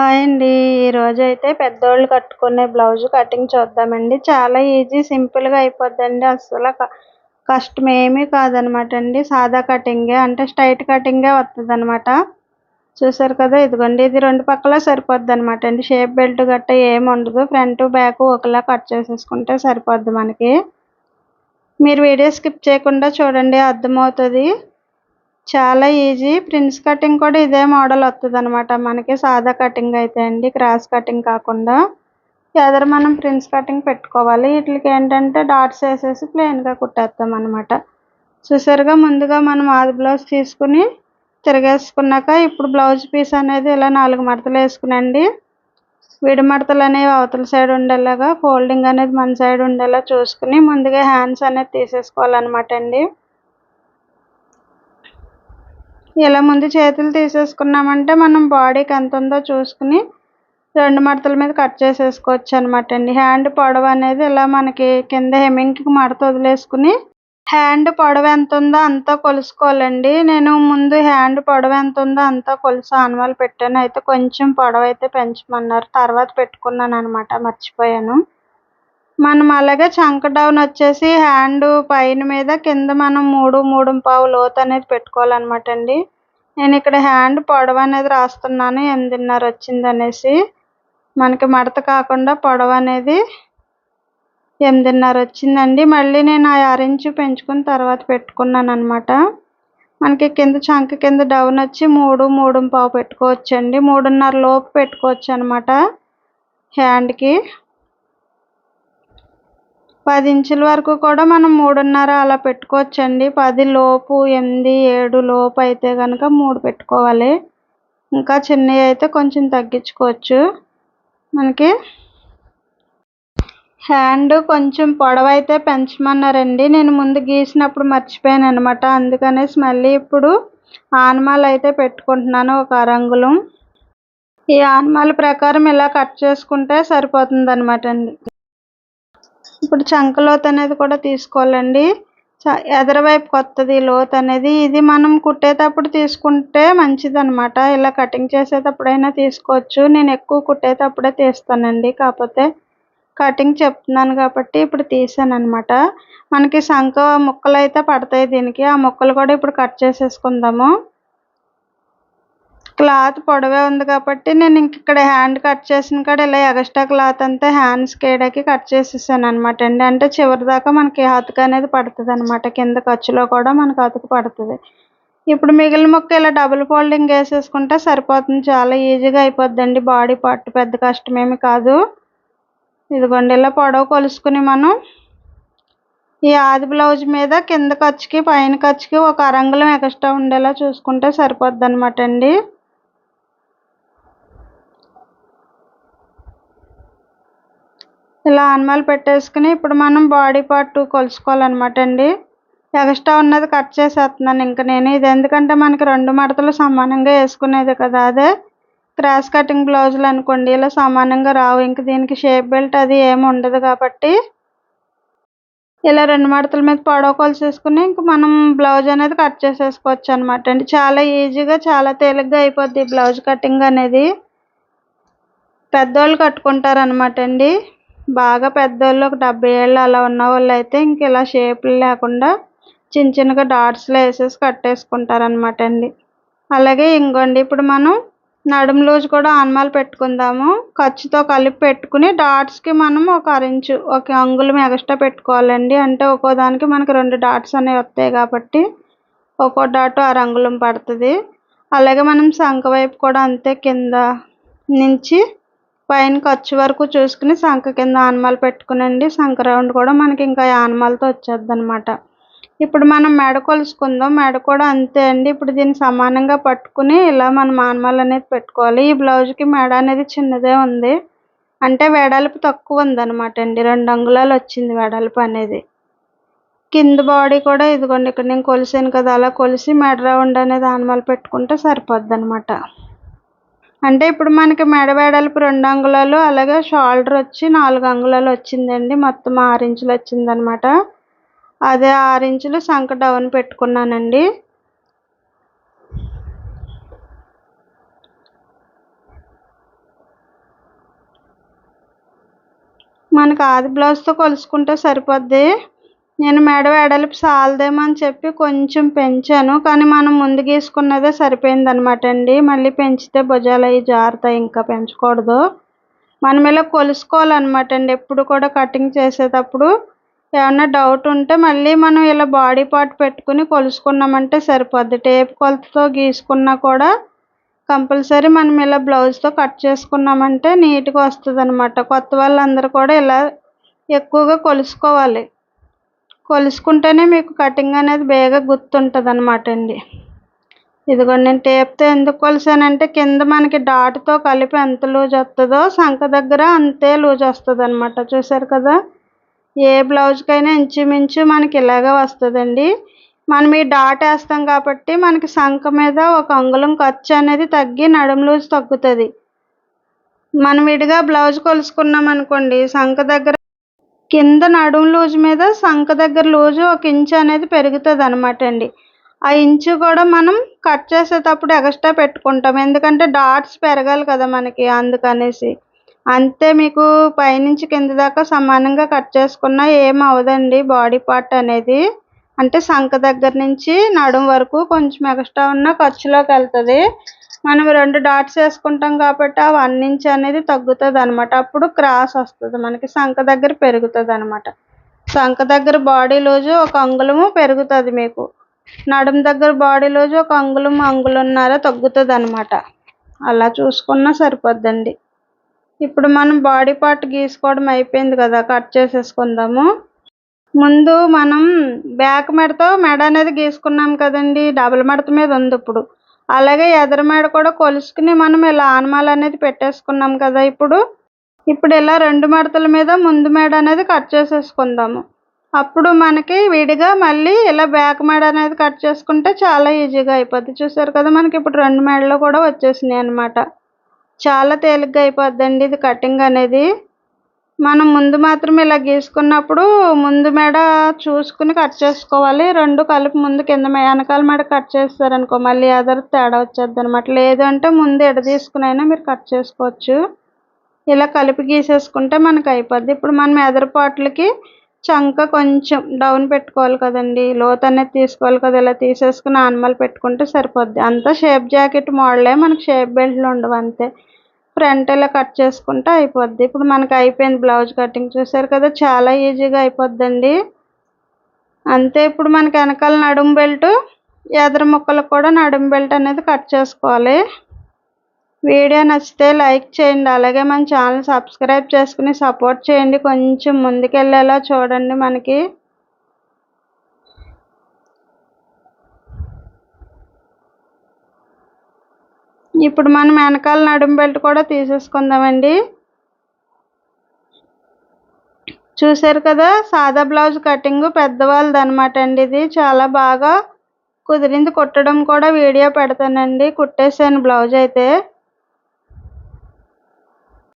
Hi అండి. ఈరోజైతే పెద్దోళ్ళు కట్టుకునే బ్లౌజ్ కటింగ్ చూద్దామండి. చాలా ఈజీ, సింపుల్‌గా అయిపోద్దండి. అస్సలు కష్టమేమీ కాదనమాట అండి. సాదా కటింగే, అంటే స్ట్రైట్ కటింగే వస్తదనమాట. చూసారు కదా! ఇదిగోండి, ఇది 2 పక్కల సరిపోద్దనమాట అండి. షేప్ బెల్ట్ గట్టా ఏముండదు. ఫ్రంట్, బ్యాక్ ఒకలా కట్ చేసేసుకుంటే సరిపోద్ది మనకి. మీరు వీడియో స్కిప్ చేయకుండా చూడండి, అర్థమవుతది. చాలా ఈజీ. ప్రిన్స్ కటింగ్ కూడా ఇదే మోడల్ వస్తదనమాట మనకి. సాదా కటింగ్ అయితే అండి, క్రాస్ కటింగ్ కాకుండా. ఎదర మనం ప్రిన్స్ కటింగ్ పెట్టుకోవాలి. వీటికి ఏంటంటే డాట్స్ వేసేసి ప్లెయిన్‌గా కుట్టేస్తామనమాట. చూసారుగా, ముందుగా మనం ఆది బ్లౌజ్ తీసుకుని తిరగేసుకున్నాక, ఇప్పుడు బ్లౌజ్ పీస్ అనేది ఇలా 4 మడతలు వేసుకునండి. విడి మడతలు అనేవి అవతల సైడ్ ఉండేలాగా, ఫోల్డింగ్ అనేది మన సైడ్ ఉండేలా చూసుకుని ముందుగా హ్యాండ్స్ అనేది తీసేసుకోవాలన్నమాట అండి. ఇలా ముందు చేతులు తీసేసుకున్నామంటే మనం బాడీకి ఎంత ఉందో చూసుకుని 2 మడతల మీద కట్ చేసేసుకోవచ్చు అనమాట అండి. హ్యాండ్ పొడవు అనేది ఇలా మనకి కింద హెమ్మింగ్కి మడత వదిలేసుకుని హ్యాండ్ పొడవు ఎంత ఉందో అంతా కొలుసుకోవాలండి. నేను ముందు హ్యాండ్ పొడవు ఎంత ఉందో అంతా కొలిసి ఆనవాలు పెట్టాను. అయితే కొంచెం పొడవు అయితే పెంచమన్నారు. తర్వాత పెట్టుకున్నాను అనమాట, మర్చిపోయాను. మనం అలాగే చంక డౌన్ వచ్చేసి హ్యాండ్ పైన మీద కింద మనం 3.5 లోతు అనేది పెట్టుకోవాలన్నమాట అండి. నేను ఇక్కడ హ్యాండ్ పొడవు అనేది రాస్తున్నాను, 8.5 వచ్చిందనేసి. మనకి మడత కాకుండా పొడవు అనేది 8.5 వచ్చిందండి. మళ్ళీ నేను ఆ 6 ఇంచు పెంచుకుని తర్వాత పెట్టుకున్నాను అనమాట. మనకి కింద చంక కింద డౌన్ వచ్చి 3.5 పెట్టుకోవచ్చండి. 3.5 లోపు పెట్టుకోవచ్చు అనమాట హ్యాండ్కి. 10 ఇంచుల వరకు కూడా మనం 3.5 అలా పెట్టుకోవచ్చండి. 10 లోపు, 8, 7 లోపు అయితే కనుక 3 పెట్టుకోవాలి. ఇంకా చిన్నవి అయితే కొంచెం తగ్గించుకోవచ్చు. మనకి హ్యాండ్ కొంచెం పొడవైతే పెంచమన్నారండి. నేను ముందు గీసినప్పుడు మర్చిపోయాను అనమాట. అందుకనేసి మళ్ళీ ఇప్పుడు ఆనమాలు అయితే పెట్టుకుంటున్నాను, ఒక అరంగుళం. ఈ ఆనమాల ప్రకారం ఇలా కట్ చేసుకుంటే సరిపోతుంది అనమాట అండి. ఇప్పుడు చంక లోతు అనేది కూడా తీసుకోవాలండి. ఎదరవైపుకి వస్తుంది లోతు అనేది. ఇది మనం కుట్టేటప్పుడు తీసుకుంటే మంచిదనమాట. ఇలా కటింగ్ చేసేటప్పుడైనా తీసుకోవచ్చు. నేను ఎక్కువ కుట్టేటప్పుడే తీస్తానండి. కాకపోతే కటింగ్ చెప్తున్నాను కాబట్టి ఇప్పుడు తీసాను అనమాట. మనకి సంక ముక్కలు అయితే పడతాయి దీనికి. ఆ ముక్కలు కూడా ఇప్పుడు కట్ చేసేసుకుందాము. క్లాత్ పొడవే ఉంది కాబట్టి నేను ఇక్కడ హ్యాండ్ కట్ చేసిన కాడ ఇలా ఎక్స్ట్రా క్లాత్ అంతా హ్యాండ్స్కి వేయడానికి కట్ చేసేసాను అనమాట అండి. అంటే చివరి దాకా మనకి అతుకు అనేది పడుతుంది అనమాట. కింద ఖర్చులో కూడా మనకు అతుకు పడుతుంది. ఇప్పుడు మిగిలిన ముక్క ఇలా డబుల్ ఫోల్డింగ్ వేసేసుకుంటే సరిపోతుంది. చాలా ఈజీగా అయిపోద్దండి. బాడీ పార్ట్ పెద్ద కష్టమేమి కాదు. ఇదిగోండి, ఇలా పొడవు కొలుసుకుని మనం ఈ ఆది బ్లౌజ్ మీద కింద ఖర్చుకి పైన ఖర్చుకి ఒక అరంగుళం ఎక్స్ట్రా ఉండేలా చూసుకుంటే సరిపోద్ది అనమాట అండి. ఇలా ఆనమాలు పెట్టేసుకుని ఇప్పుడు మనం బాడీ పార్ట్ కొలుసుకోవాలన్నమాట అండి. ఎక్స్ట్రా ఉన్నది కట్ చేసేస్తున్నాను ఇంక నేను. ఇది ఎందుకంటే మనకి 2 మడతలు సమానంగా వేసుకునేది కదా. అదే క్రాస్ కటింగ్ బ్లౌజులు అనుకోండి, ఇలా సమానంగా రావు. ఇంక దీనికి షేప్ బెల్ట్ అది ఏమి ఉండదు కాబట్టి ఇలా 2 మడతల మీద పొడవు కొలిసేసుకుని ఇంక మనం బ్లౌజ్ అనేది కట్ చేసేసుకోవచ్చు అనమాట అండి. చాలా ఈజీగా, చాలా తేలిగ్గా అయిపోద్ది బ్లౌజ్ కటింగ్ అనేది. పెద్దోళ్ళు కట్టుకుంటారనమాట అండి. బాగా పెద్దోళ్ళు, ఒక 70 ఏళ్ళు అలా ఉన్నవాళ్ళు అయితే ఇంక ఇలా షేపులు లేకుండా చిన్న చిన్నగా డాట్స్లో వేసేసి కట్టేసుకుంటారనమాట అండి. అలాగే ఇంకోండి, ఇప్పుడు మనం నడుము లూజ్ కూడా ఆనమాలు పెట్టుకుందాము. ఖర్చుతో కలిపి పెట్టుకుని డాట్స్కి మనం ఒక 1/2 ఇంచు, ఒక అంగుళం ఎక్స్ట్రా పెట్టుకోవాలండి. అంటే ఒక్కో దానికి మనకి 2 డాట్స్ అనేవి వస్తాయి కాబట్టి ఒక్కో డాటు 1/2 అంగుళం పడుతుంది. అలాగే మనం సంక వైపు కూడా అంతే, కింద నుంచి పైన ఖర్చు వరకు చూసుకుని సంక కింద ఆనమాలు పెట్టుకునండి. సంక రౌండ్ కూడా మనకి ఇంకా ఆనమాలతో వచ్చేద్ది అనమాట. ఇప్పుడు మనం మెడ కొలుసుకుందాం. మెడ కూడా అంతే అండి. ఇప్పుడు దీన్ని సమానంగా పట్టుకుని ఇలా మనం ఆనమాలు అనేది పెట్టుకోవాలి. ఈ బ్లౌజ్కి మెడ అనేది చిన్నదే ఉంది, అంటే వెడల్పు తక్కువ ఉందన్నమాట అండి. 2 అంగుళాలు వచ్చింది వెడల్పు అనేది. కింద బాడీ కూడా ఇదిగోండి, ఇక్కడ నేను కొలిసాను కదా, అలా కొలిసి మెడ రౌండ్ అనేది ఆనమాలు పెట్టుకుంటే సరిపోద్ది అనమాట. అంటే ఇప్పుడు మనకి మెడ వెడల్పు 2 అంగుళాలు, అలాగే షోల్డర్ వచ్చి 4 అంగుళాలు వచ్చిందండి. మొత్తం 6 ఇంచులు వచ్చిందనమాట. అదే 6 ఇంచులు సంక డౌన్ పెట్టుకున్నానండి. మనకు ఆది బ్లౌజ్తో కొలుసుకుంటే సరిపోద్ది. నేను మెడ వెడల్పు సాలదేమో అని చెప్పి కొంచెం పెంచాను, కానీ మనం ముందు గీసుకున్నదే సరిపోయిందనమాట అండి. మళ్ళీ పెంచితే భుజాలు అవి జారుతాయి, ఇంకా పెంచకూడదు. మనం ఇలా కొలుసుకోవాలన్నమాట అండి. ఎప్పుడు కూడా కటింగ్ చేసేటప్పుడు ఏమన్నా డౌట్ ఉంటే మళ్ళీ మనం ఇలా బాడీ పార్ట్ పెట్టుకుని కొలుసుకున్నామంటే సరిపోద్ది. టేప్ కొలతతో గీసుకున్నా కూడా కంపల్సరీ మనం ఇలా బ్లౌజ్తో కట్ చేసుకున్నామంటే నీట్గా వస్తుంది అనమాట. కొత్త వాళ్ళందరూ కూడా ఇలా ఎక్కువగా కొలుసుకోవాలి. కొలుసుకుంటేనే మీకు కటింగ్ అనేది బేగా గుర్తుంటుంది అనమాట అండి. ఇదిగోండి, నేను టేప్తో ఎందుకు కొలిసానంటే కింద మనకి డాట్తో కలిపి ఎంత లూజ్ వస్తుందో సంక దగ్గర అంతే లూజ్ వస్తుంది అనమాట. చూసారు కదా, ఏ బ్లౌజ్కైనా ఇంచుమించు మనకి ఇలాగే వస్తుందండి. మనం ఈ డాట్ వేస్తాం కాబట్టి మనకి సంక మీద 1 అంగుళం ఖర్చు అనేది తగ్గి నడుము లూజ్ తగ్గుతుంది. మనం విడిగా బ్లౌజ్ కొలుసుకున్నాం అనుకోండి, సంక దగ్గర కింద నడుము లూజ్ మీద సంక దగ్గర లూజు 1 ఇంచు అనేది పెరుగుతుంది అనమాట అండి. ఆ ఇంచు కూడా మనం కట్ చేసేటప్పుడు ఎక్స్ట్రా పెట్టుకుంటాం, ఎందుకంటే డాట్స్ పెరగాలి కదా మనకి, అందుకనేసి. అంతే, మీకు పైనుంచి కింద దాకా సమానంగా కట్ చేసుకున్నా ఏం అవ్వదండి. బాడీ పార్ట్ అనేది అంటే సంక దగ్గర నుంచి నడుము వరకు కొంచెం ఎక్స్ట్రా ఉన్న ఖర్చులోకి వెళ్తుంది. మనం 2 డాట్స్ వేసుకుంటాం కాబట్టి ఆ 1 ఇంచ్ అనేది తగ్గుతుంది అనమాట. అప్పుడు క్రాస్ వస్తుంది, మనకి సంక దగ్గర పెరుగుతుంది అనమాట. సంక దగ్గర బాడీ లూజు 1 అంగుళము పెరుగుతుంది మీకు. నడుము దగ్గర బాడీ లూజు 1 అంగుళం, అంగుళంన్నర తగ్గుతుంది అనమాట. అలా చూసుకున్నా సరిపోద్దండి. ఇప్పుడు మనం బాడీ పార్ట్ గీసుకోవడం అయిపోయింది కదా, కట్ చేసేసుకుందాము. ముందు మనం బ్యాక్ మెడతో మెడ అనేది గీసుకున్నాం కదండి, డబుల్ మడత మీద ఉంది ఇప్పుడు. అలాగే ఎదర మెడ కూడా కొలుసుకుని మనం ఇలా ఆనమాలు అనేది పెట్టేసుకున్నాం కదా. ఇప్పుడు ఇలా 2 మడతల మీద ముందు మెడ అనేది కట్ చేసేసుకుందాము. అప్పుడు మనకి విడిగా మళ్ళీ ఇలా బ్యాక్ మెడ అనేది కట్ చేసుకుంటే చాలా ఈజీగా అయిపోద్ది. చూసారు కదా, మనకి ఇప్పుడు 2 మెడలు కూడా వచ్చేసినాయి అనమాట. చాలా తేలిగ్గా అయిపోద్దండి ఇది కటింగ్ అనేది. మనం ముందు మాత్రం ఇలా గీసుకున్నప్పుడు ముందు మెడ చూసుకుని కట్ చేసుకోవాలి. 2 కలిపి ముందు కింద వెనకాల మెడ కట్ చేస్తారనుకో మళ్ళీ ఎదర తేడా వచ్చేద్ది అనమాట. లేదు అంటే ముందు తీసుకునైనా మీరు కట్ చేసుకోవచ్చు. ఇలా కలిపి గీసేసుకుంటే మనకు అయిపోద్ది. ఇప్పుడు మనం ఎదర పార్ట్లకి చంక కొంచెం డౌన్ పెట్టుకోవాలి కదండి, లోతు అనేది తీసుకోవాలి కదా. ఇలా తీసేసుకుని ఆనమాలు పెట్టుకుంటే సరిపోద్ది. అంతా షేప్ జాకెట్ మోడలే, మనకి షేప్ బెల్ట్లు ఉండవు అంతే. ఫ్రంట్ ఇలా కట్ చేసుకుంటే అయిపోద్ది. ఇప్పుడు మనకి అయిపోయింది బ్లౌజ్ కటింగ్. చూసారు కదా, చాలా ఈజీగా అయిపోద్దండి. అంతే, ఇప్పుడు మనకి వెనకాల నడుము బెల్ట్, ఎదర ముక్కలకు కూడా నడుము బెల్ట్ అనేది కట్ చేసుకోవాలి. వీడియో నచ్చితే లైక్ చేయండి, అలాగే మన ఛానల్ సబ్స్క్రైబ్ చేసుకుని సపోర్ట్ చేయండి. కొంచెం ముందుకెళ్ళేలా చూడండి. మనకి ఇప్పుడు మనం వెనకాల నడుము బెల్ట్ కూడా తీసేసుకుందామండి. చూసారు కదా, సాదా బ్లౌజ్ కటింగ్ పెద్దవాళ్ళది అనమాట అండి. ఇది చాలా బాగా కుదిరింది. కుట్టడం కూడా వీడియో పెడతానండి. కుట్టేసాను బ్లౌజ్ అయితే.